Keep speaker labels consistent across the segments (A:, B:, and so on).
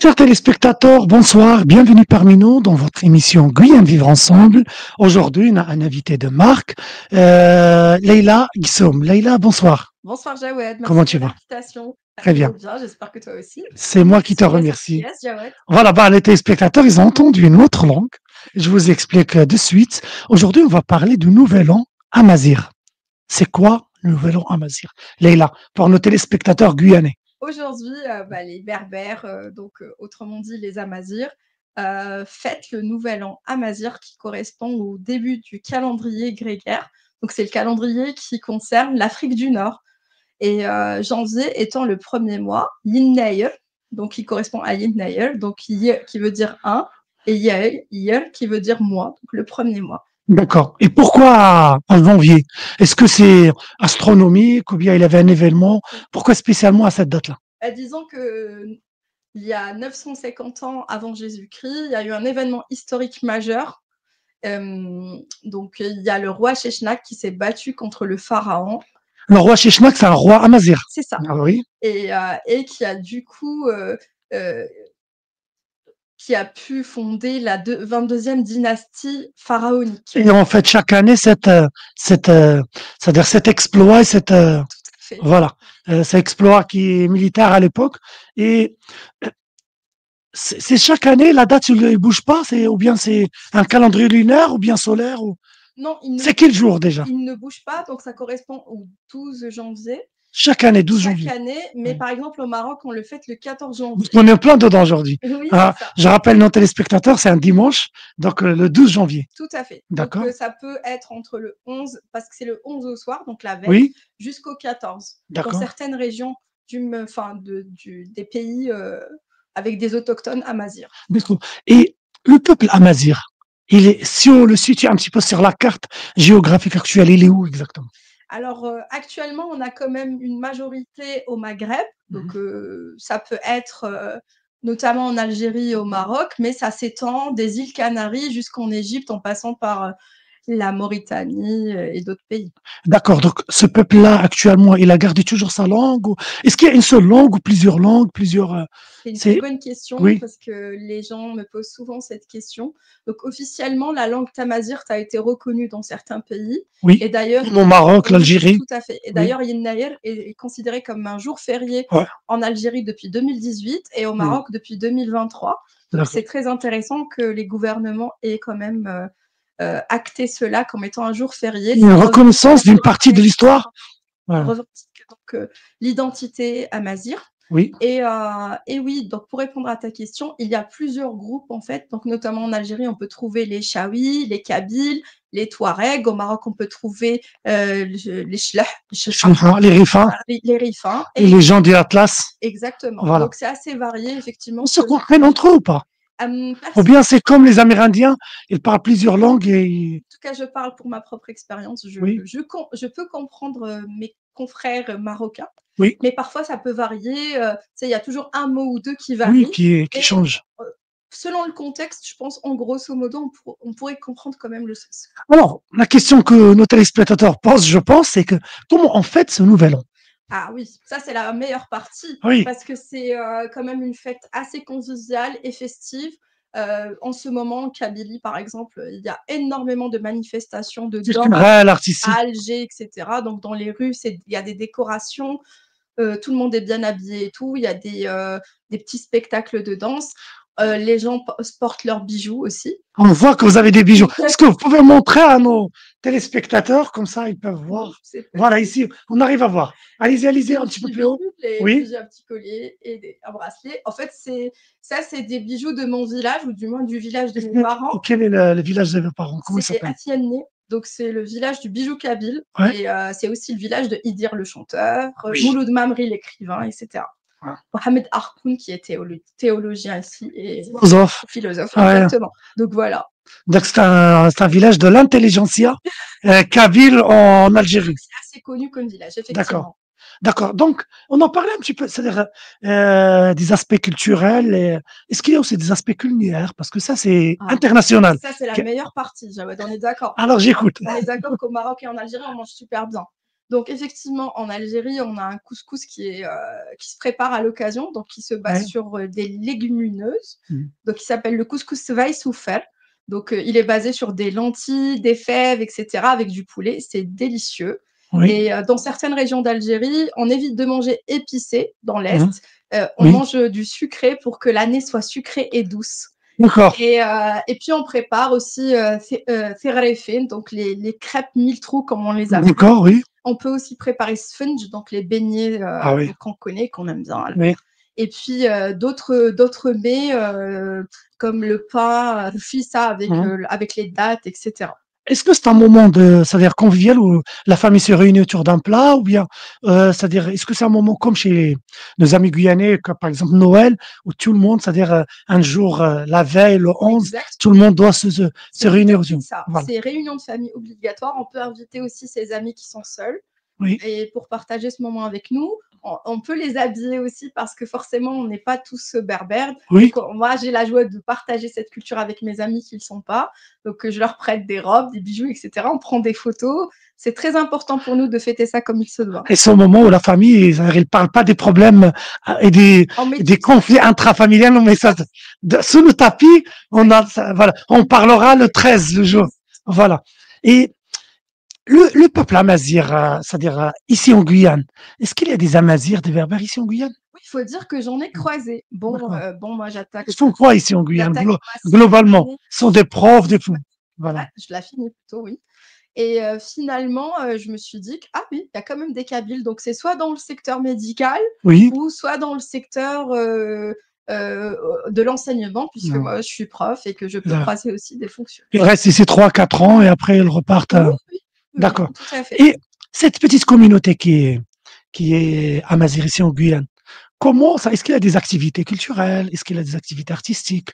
A: Chers téléspectateurs, bonsoir, bienvenue parmi nous dans votre émission Guyane Vivre Ensemble. Aujourd'hui, on a un invité de marque, Leïla Ghissom. Leïla, bonsoir.
B: Bonsoir Jawed,
A: Comment
B: merci
A: tu
B: pour
A: vas?
B: l'invitation.
A: Très
B: Je vais
A: bien.
B: bien, j'espère que toi aussi.
A: C'est moi qui te
B: Yes,
A: remercie.
B: yes Jawed.
A: Voilà, les téléspectateurs, ils ont entendu une autre langue. Je vous explique de suite. Aujourd'hui, on va parler du Nouvel An Amazigh. C'est quoi le Nouvel An Amazigh? Leïla, pour nos téléspectateurs guyanais.
B: Aujourd'hui, les Berbères, autrement dit les Amazirs, fêtent le nouvel an Amazigh qui correspond au début du calendrier grégaire. Donc c'est le calendrier qui concerne l'Afrique du Nord. Et janvier étant le premier mois, Yinnayer, donc qui correspond à Yinnayer, donc qui veut dire un, et Yael qui veut dire mois, donc le premier mois.
A: D'accord. Et pourquoi en janvier? Est-ce que c'est astronomique ou bien il avait un événement? Pourquoi spécialement à cette date-là?
B: Disons que il y a 950 ans avant Jésus-Christ, il y a eu un événement historique majeur. Donc, il y a le roi Sheshnak qui s'est battu contre le pharaon.
A: Le roi Shishnak, c'est un roi amazigh.
B: C'est ça.
A: Ah oui.
B: Et qui a du coup qui a pu fonder la 22e dynastie pharaonique.
A: Et en fait, chaque année, c'est-à-dire cet exploit,
B: Fait.
A: voilà, cet exploit qui est militaire à l'époque. Et c'est chaque année, la date ne bouge pas, ou bien c'est un calendrier lunaire, ou bien solaire, ou
B: Non,
A: c'est quel jour déjà?
B: il ne bouge pas, donc ça correspond au 12 janvier.
A: Chaque année, 12 janvier.
B: Chaque année, mais
A: Ouais.
B: par exemple au Maroc, on le fête le 14 janvier.
A: On est plein dedans aujourd'hui.
B: Oui,
A: Ah,
B: c'est ça.
A: je rappelle nos téléspectateurs, c'est un dimanche, donc le 12 janvier.
B: Tout à fait.
A: D'accord.
B: Donc ça peut être entre le 11, parce que c'est le 11 au soir, donc la veille,
A: Oui,
B: jusqu'au 14. Dans
A: d'accord.
B: certaines régions des pays avec des autochtones amazirs.
A: D'accord. Et le peuple amazigh, si on le situe un petit peu sur la carte géographique actuelle, il est où exactement?
B: Alors actuellement, on a quand même une majorité au Maghreb, donc ça peut être notamment en Algérie et au Maroc, mais ça s'étend des îles Canaries jusqu'en Égypte en passant par la Mauritanie et d'autres pays.
A: D'accord. Donc, ce peuple-là, actuellement, il a gardé toujours sa langue est-ce qu'il y a une seule langue ou plusieurs langues,
B: C'est une très
A: c'est,
B: bonne question
A: oui,
B: parce que les gens me posent souvent cette question. Donc officiellement, la langue tamazight a été reconnue dans certains pays.
A: oui.
B: Et d'ailleurs,
A: Au Maroc,
B: oui,
A: l'Algérie.
B: tout à fait. Et
A: Oui.
B: d'ailleurs, Yinnayer est considéré comme un jour férié
A: Ouais.
B: en Algérie depuis 2018 et au
A: Oui.
B: Maroc depuis 2023. Donc
A: D'accord.
B: c'est très intéressant que les gouvernements aient quand même acté cela comme étant un jour férié.
A: Une reconnaissance d'une partie de l'histoire. Voilà.
B: Revendique donc l'identité amazigh.
A: Oui.
B: Et oui, donc pour répondre à ta question, il y a plusieurs groupes en fait. Donc notamment en Algérie, on peut trouver les Chaouis, les Kabyles, les Touaregs. Au Maroc, on peut trouver les Chleh,
A: Les Rifins
B: les Rifins
A: et les gens du Atlas.
B: Exactement.
A: Voilà.
B: Donc c'est assez varié effectivement.
A: Ils se comprennent entre eux ou pas? Ou
B: Personne.
A: bien c'est comme les Amérindiens, ils parlent plusieurs langues et
B: En tout cas, je parle pour ma propre expérience.
A: oui,
B: Je peux comprendre mes confrères marocains,
A: oui,
B: mais parfois ça peut varier. Il y a toujours un mot ou deux qui
A: oui,
B: varient.
A: qui
B: Et
A: change.
B: selon le contexte, je pense, en grosso modo, on pourrait comprendre quand même le sens.
A: Alors, la question que nos téléspectateurs posent, je pense, c'est que comment on fête ce nouvel an?
B: Ah oui, ça c'est la meilleure partie,
A: Oui,
B: parce que c'est quand même une fête assez conviviale et festive. En ce moment, en Kabylie, par exemple, il y a énormément de manifestations de danse
A: culturel,
B: à
A: artistique.
B: Alger, etc. Donc dans les rues, il y a des décorations, tout le monde est bien habillé et tout. Il y a des petits spectacles de danse. Les gens portent leurs bijoux aussi.
A: On voit que vous avez des bijoux. Est-ce que vous pouvez montrer à nos téléspectateurs, comme ça ils peuvent voir? Voilà, ici, on arrive à voir. Allez-y, allez-y, un petit peu plus haut.
B: Oui. J'ai un petit collier et un bracelet. En fait, c'est des bijoux de mon village, ou du moins du village de mes parents.
A: Quel est le village de vos parents? Comment il
B: C'est
A: s'appelle?
B: Atienné. Donc, c'est le village du bijou kabyle.
A: Ouais.
B: Et c'est aussi le village de Idir le chanteur,
A: Oui.
B: Mouloud Mamri l'écrivain, etc.
A: Ouais.
B: Mohamed Harkoun qui est théologien ici et philosophe.
A: Ouais.
B: Exactement. Donc voilà.
A: Donc c'est un village de l'intelligentsia kabyle en Algérie.
B: C'est assez connu comme village, effectivement.
A: D'accord. Donc, on en parlait un petit peu, c'est-à-dire des aspects culturels. Est-ce qu'il y a aussi des aspects culinaires? Parce que ça, c'est international.
B: Ça, c'est la meilleure partie, Jawed, on est d'accord.
A: Alors, j'écoute.
B: On est d'accord qu'au Maroc et en Algérie, on mange super bien. Donc effectivement, en Algérie, on a un couscous qui se prépare à l'occasion, donc qui se base
A: Ouais.
B: sur des légumineuses.
A: Mhm.
B: Donc il s'appelle le couscous Weissoufer. Donc il est basé sur des lentilles, des fèves, etc. avec du poulet. C'est délicieux.
A: Oui.
B: Et dans certaines régions d'Algérie, on évite de manger épicé dans l'Est.
A: Mhm.
B: On
A: Oui.
B: mange du sucré pour que l'année soit sucrée et douce.
A: D'accord.
B: Et puis on prépare aussi ferrefen, donc les crêpes mille trous comme on les appelle.
A: D'accord, oui.
B: On peut aussi préparer sponge, donc les beignets
A: Ah oui.
B: qu'on connaît, qu'on aime bien.
A: Oui.
B: Et puis d'autres mets comme le pain fissa
A: Mhm.
B: avec les dattes, etc.
A: Est-ce que c'est un moment c'est-à-dire convivial où la famille se réunit autour d'un plat ou bien, c'est-à-dire, est-ce que c'est un moment comme chez nos amis guyanais, comme par exemple Noël, où tout le monde, c'est-à-dire un jour, la veille, le 11,
B: Exact.
A: tout le monde doit se
B: C'est
A: réunir
B: tout à fait
A: autour.
B: ça.
A: Voilà.
B: C'est réunion de famille obligatoire. On peut inviter aussi ses amis qui sont seuls.
A: Oui,
B: Et pour partager ce moment avec nous, on peut les habiller aussi parce que forcément, on n'est pas tous berbères.
A: oui.
B: Donc, moi, j'ai la joie de partager cette culture avec mes amis qui ne le sont pas. Donc, je leur prête des robes, des bijoux, etc. On prend des photos. C'est très important pour nous de fêter ça comme il se doit.
A: Et c'est au moment où la famille, c'est-à-dire, ils parlent pas des problèmes et
B: On met
A: des
B: tout
A: conflits intrafamiliales, mais ça, sous le tapis, voilà, on parlera le 13, le jour. Voilà. Et le peuple amazigh, c'est-à-dire ici en Guyane, est-ce qu'il y a des Amazirs, des Berbères ici en Guyane?
B: Oui, il faut dire que j'en ai croisé.
A: D'accord.
B: Bon, moi, j'attaque
A: Ils font quoi ici en Guyane,
B: ma
A: globalement?
B: cité.
A: Ce sont des profs, des fous. Voilà.
B: Je la finis plutôt, oui. Et finalement, je me suis dit que, ah oui, il y a quand même des Kabyles. Donc, c'est soit dans le secteur médical
A: Oui.
B: ou soit dans le secteur de l'enseignement, puisque
A: Non.
B: moi, je suis prof et que je peux
A: Là.
B: croiser aussi des fonctionnaires.
A: Ils restent ici 3-4 ans et après ils repartent.
B: Oui, oui,
A: D'accord.
B: tout à fait.
A: Et cette petite communauté qui est amazigh ici en Guyane, comment ça, est-ce qu'il y a des activités culturelles? Est-ce qu'il y a des activités artistiques?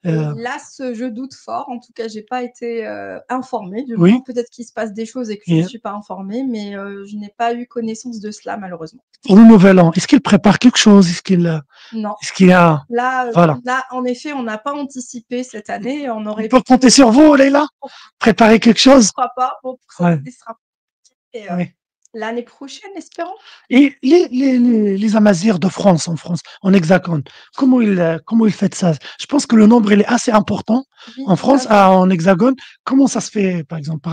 B: Hélas, je doute fort. En tout cas, j'ai pas été informée. Du
A: Oui.
B: moins, peut-être qu'il se passe des choses et que je
A: Et
B: ne suis pas informée, mais je n'ai pas eu connaissance de cela, malheureusement.
A: pour le Nouvel An, est-ce qu'il prépare quelque chose?
B: Non.
A: Est-ce qu'il y a, voilà.
B: Là, en effet, on n'a pas anticipé cette année. On
A: On
B: aurait
A: peut compter sur vous, Leïla? Préparer quelque chose?
B: pourquoi pas. Bon, pour ça,
A: Ouais.
B: ce sera et,
A: Oui.
B: l'année prochaine, espérons.
A: Et les Amazirs de France, en France, en Hexagone, comment ils fêtent ça? Je pense que le nombre, il est assez important
B: Oui,
A: en
B: tout à
A: France,
B: fait.
A: en Hexagone. Comment ça se fait, par exemple,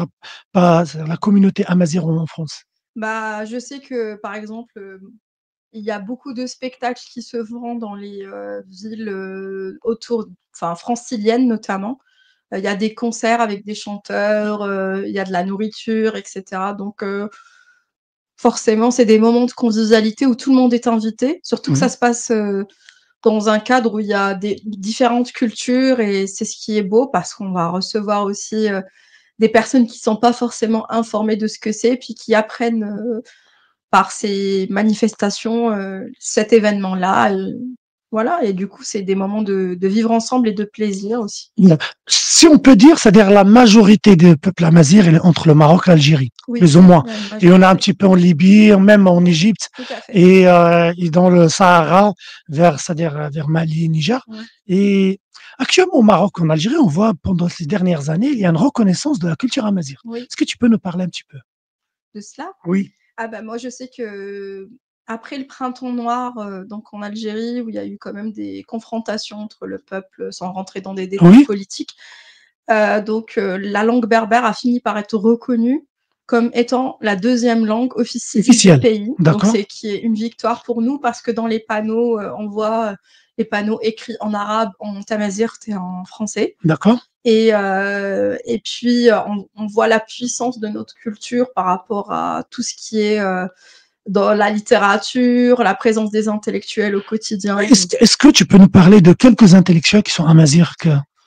A: par la communauté Amazigh en France?
B: Bah, je sais que, par exemple, il y a beaucoup de spectacles qui se font dans les villes autour, enfin franciliennes notamment. Il y a des concerts avec des chanteurs, il y a de la nourriture, etc. Donc, forcément, c'est des moments de convivialité où tout le monde est invité. Surtout que ça
A: Mhm.
B: se passe dans un cadre où il y a des différentes cultures et c'est ce qui est beau parce qu'on va recevoir aussi des personnes qui sont pas forcément informées de ce que c'est, puis qui apprennent par ces manifestations cet événement-là. Voilà, et du coup, c'est des moments de vivre ensemble et de plaisir aussi.
A: Si on peut dire, c'est-à-dire la majorité des peuples amazirs, elle est entre le Maroc et l'Algérie,
B: Oui,
A: plus ou moins.
B: il y a une
A: Et on a un
B: majorité.
A: petit peu en Libye, même en Égypte,
B: Tout à fait.
A: et dans le Sahara, c'est-à-dire vers Mali, Niger.
B: Ouais.
A: Et actuellement, au Maroc, en Algérie, on voit pendant ces dernières années, il y a une reconnaissance de la culture amazigh.
B: Oui,
A: Est-ce que tu peux nous parler un petit peu?
B: de cela.
A: Oui,
B: Ah bah, moi, je sais qu'après le printemps noir, donc en Algérie, où il y a eu quand même des confrontations entre le peuple, sans rentrer dans des détails
A: oui,
B: politiques, donc la langue berbère a fini par être reconnue comme étant la 2e langue officielle du
A: officiel.
B: pays. Donc
A: D'accord,
B: c'est qui est une victoire pour nous parce que dans les panneaux, on voit les panneaux écrits en arabe, en tamazight et en français.
A: d'accord.
B: Et puis on voit la puissance de notre culture par rapport à tout ce qui est dans la littérature, la présence des intellectuels au quotidien.
A: Est-ce que tu peux nous parler de quelques intellectuels qui sont amazirs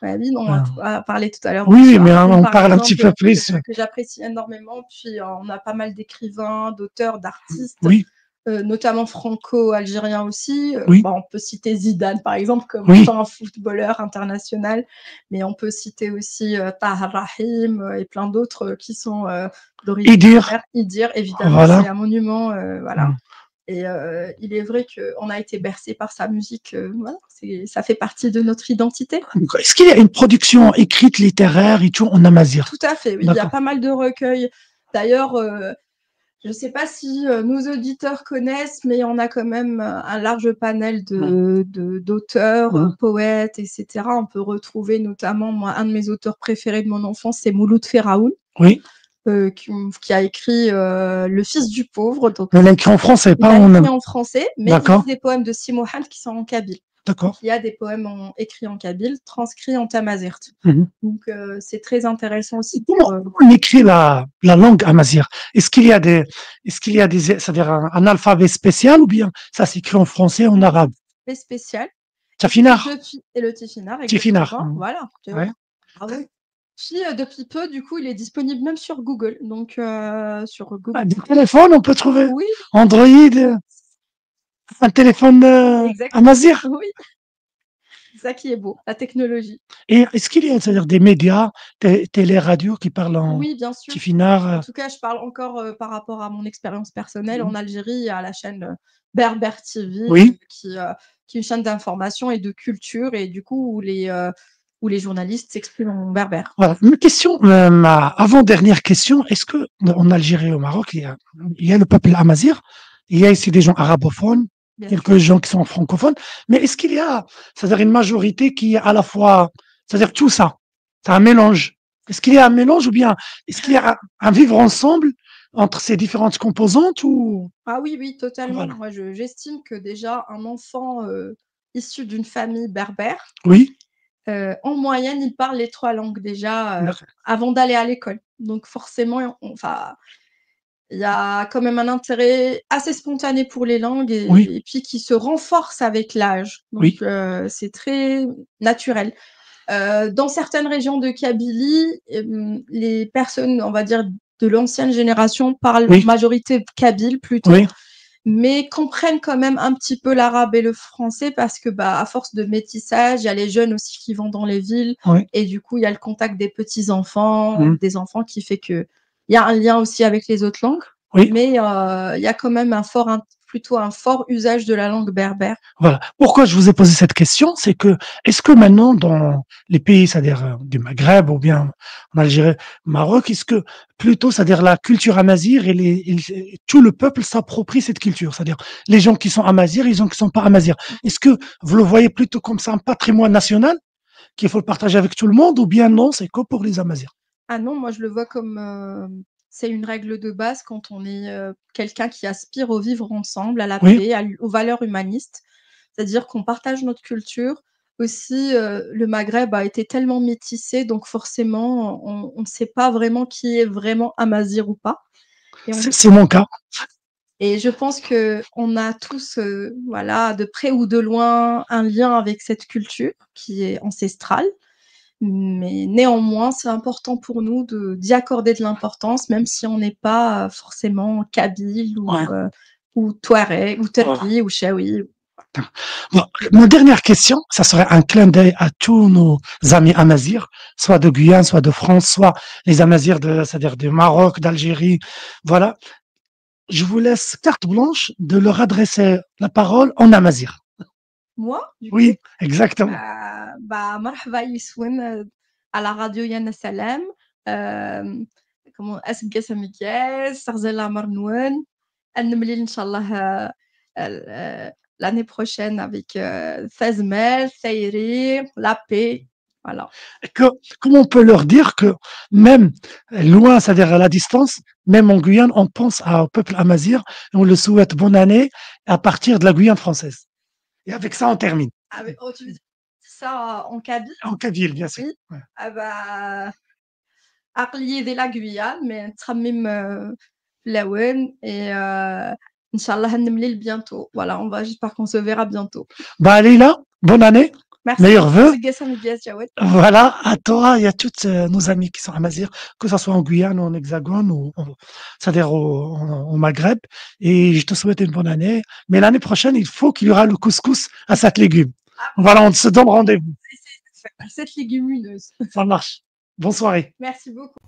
B: Ouais, oui, non, on a parlé tout à l'heure
A: Oui,
B: du
A: mais
B: Sohar,
A: on
B: par
A: parle un
B: exemple,
A: petit peu plus.
B: que j'apprécie énormément. Puis on a pas mal d'écrivains, d'auteurs, d'artistes,
A: Oui,
B: notamment franco-algériens aussi.
A: oui,
B: Bon, on peut citer Zidane, par exemple, comme
A: oui.
B: étant un footballeur international, mais on peut citer aussi Tahar Rahim et plein d'autres qui sont d'origine
A: Idir,
B: berbère. Idir, évidemment,
A: voilà.
B: c'est un monument, voilà.
A: Mm.
B: Et il est vrai qu'on a été bercé par sa musique, voilà, ça fait partie de notre identité.
A: Est-ce qu'il y a une production écrite, littéraire et tout en amazigh?
B: Tout à fait, oui, il y a
A: D'accord.
B: pas mal de recueils. D'ailleurs, Je ne sais pas si nos auditeurs connaissent, mais on a quand même un large panel d'auteurs, poètes, etc. On peut retrouver notamment, moi, un de mes auteurs préférés de mon enfance, c'est Mouloud Feraoul,
A: Oui.
B: qui a écrit Le Fils du pauvre. Donc,
A: Il a écrit en français, pas
B: il a
A: en...
B: écrit en français, mais il
A: D'accord.
B: dit des poèmes de Simohan qui sont en kabyle.
A: D'accord.
B: Il y a des poèmes écrits en kabyle, transcrits en tamazight. Donc, c'est très intéressant aussi.
A: Comment on écrit la langue amazigh? Est-ce qu'il y a des, c'est-à-dire un alphabet spécial ou bien ça s'écrit en français, en arabe?
B: Spécial.
A: Tifinagh.
B: Et le Tifinagh,
A: Tifinagh.
B: exactement. Voilà.
A: Ouais.
B: Ah oui. Puis, depuis peu, du coup, il est disponible même sur Google. Donc, sur Google.
A: Ah, des téléphones, on peut trouver.
B: Oui.
A: Android, un téléphone amazigh.
B: Oui. C'est ça qui est beau, la technologie.
A: Et est-ce qu'il y a, c'est-à-dire des médias, télé, radio qui parlent en
B: Oui, bien sûr.
A: tifinagh?
B: En tout cas, je parle encore par rapport à mon expérience personnelle. En Algérie, il y a la chaîne Berber TV,
A: Oui.
B: qui est une chaîne d'information et de culture, et du coup, où les journalistes s'expriment en berbère.
A: Voilà. Une question, ma avant-dernière question, est-ce que en Algérie et au Maroc, il y a le peuple amazigh, il y a ici des gens arabophones,
B: Bien
A: quelques gens qui sont francophones, mais est-ce qu'il y a, c'est-à-dire une majorité qui est à la fois, c'est-à-dire tout ça, c'est un mélange. Est-ce qu'il y a un mélange ou bien est-ce qu'il y a un vivre ensemble entre ces différentes composantes ou...
B: Ah oui, oui, totalement.
A: Voilà.
B: Moi, j'estime que déjà, un enfant issu d'une famille berbère,
A: Oui,
B: en moyenne, il parle les 3 langues déjà avant d'aller à l'école. Donc forcément, enfin, il y a quand même un intérêt assez spontané pour les langues
A: oui,
B: et puis qui se renforce avec l'âge. Donc
A: oui,
B: c'est très naturel. Dans certaines régions de Kabylie, les personnes, on va dire, de l'ancienne génération parlent en
A: oui,
B: majorité kabyle plutôt,
A: oui,
B: mais comprennent quand même un petit peu l'arabe et le français parce que, bah, à force de métissage, il y a les jeunes aussi qui vont dans les villes
A: oui.
B: et du coup, il y a le contact des petits-enfants, des enfants qui fait qu'il y a un lien aussi avec les autres langues,
A: Oui.
B: mais il y a quand même plutôt un fort usage de la langue berbère.
A: Voilà. Pourquoi je vous ai posé cette question, c'est que est-ce que maintenant dans les pays, c'est-à-dire du Maghreb ou bien en Algérie, au Maroc, est-ce que plutôt, c'est-à-dire la culture amazigh et tout le peuple s'approprie cette culture, c'est-à-dire les gens qui sont amazighs, les gens qui sont pas amazighs. Est-ce que vous le voyez plutôt comme ça un patrimoine national qu'il faut le partager avec tout le monde ou bien non, c'est que pour les amazighs?
B: Ah non, moi je le vois comme c'est une règle de base quand on est quelqu'un qui aspire au vivre ensemble, à la
A: Oui,
B: paix, aux valeurs humanistes. C'est-à-dire qu'on partage notre culture. Aussi, le Maghreb a été tellement métissé, donc forcément, on ne sait pas vraiment qui est vraiment amazigh ou pas.
A: c'est mon cas.
B: Et je pense qu'on a tous, voilà, de près ou de loin, un lien avec cette culture qui est ancestrale. Mais néanmoins, c'est important pour nous d'y accorder de l'importance, même si on n'est pas forcément kabyle
A: Ouais.
B: ou touareg ou terki ou chaoui.
A: Bon, ma dernière question, ça serait un clin d'œil à tous nos amis amazighs, soit de Guyane, soit de France, soit les amazighs c'est-à-dire du Maroc, d'Algérie. Voilà. Je vous laisse carte blanche de leur adresser la parole en amazigh.
B: Moi, du coup,
A: Oui, exactement.
B: مرحبا يسون على راديو يانا سلام. comment اسمك سميكاس غزالة مرنون نملي ان شاء الله l'année prochaine avec Fazmel, Thaïri, la paix. Voilà.
A: Comment on peut leur dire que même loin, c'est-à-dire à la distance, même en Guyane, on pense au peuple amazigh et on le souhaite bonne année à partir de la Guyane française. Et avec ça, on termine.
B: Ah, mais, oh, tu veux dire ça en kabyle?
A: En kabyle, bien sûr.
B: Oui.
A: Ouais.
B: Ah bah, عقلية ديال la Guyane, mais نتخمم Lawen et Inch'Allah Nnemlil bientôt. Voilà, j'espère qu'on se verra bientôt.
A: Bah, Leïla, bonne année.
B: Merci.
A: Meilleurs vœux.
B: Jawed.
A: Voilà, à toi et à toutes nos amis qui sont amazighs, que ce soit en Guyane, en Hexagone, c'est-à-dire au Maghreb. Et je te souhaite une bonne année. Mais l'année prochaine, il faut qu'il y aura le couscous à 7 légumes. Voilà, on se donne rendez-vous.
B: 7 légumineuses.
A: Ça marche. Bonne soirée.
B: Merci beaucoup.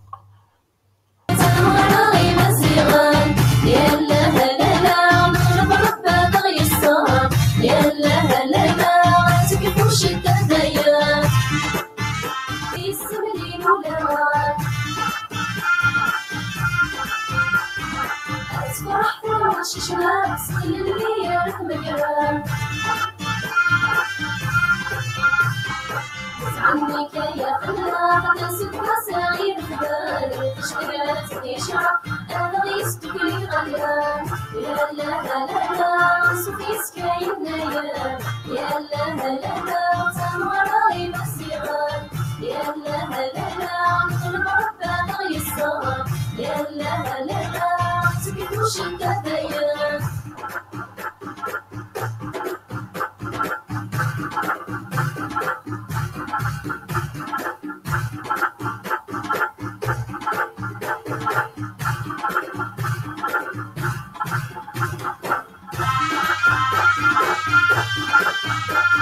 C: يا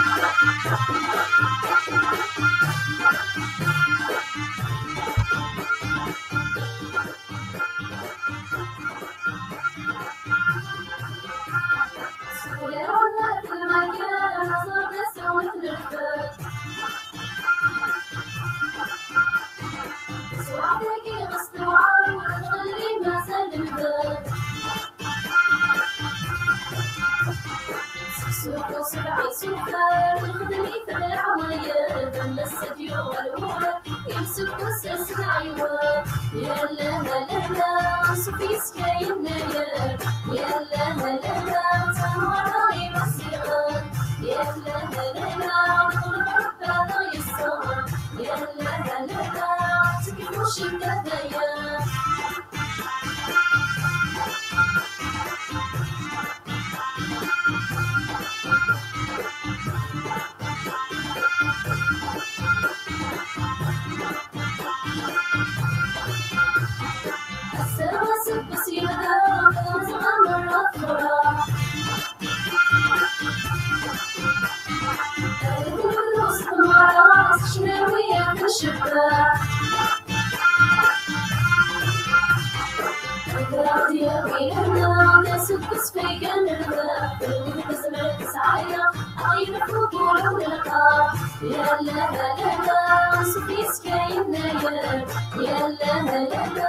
C: لا لا لا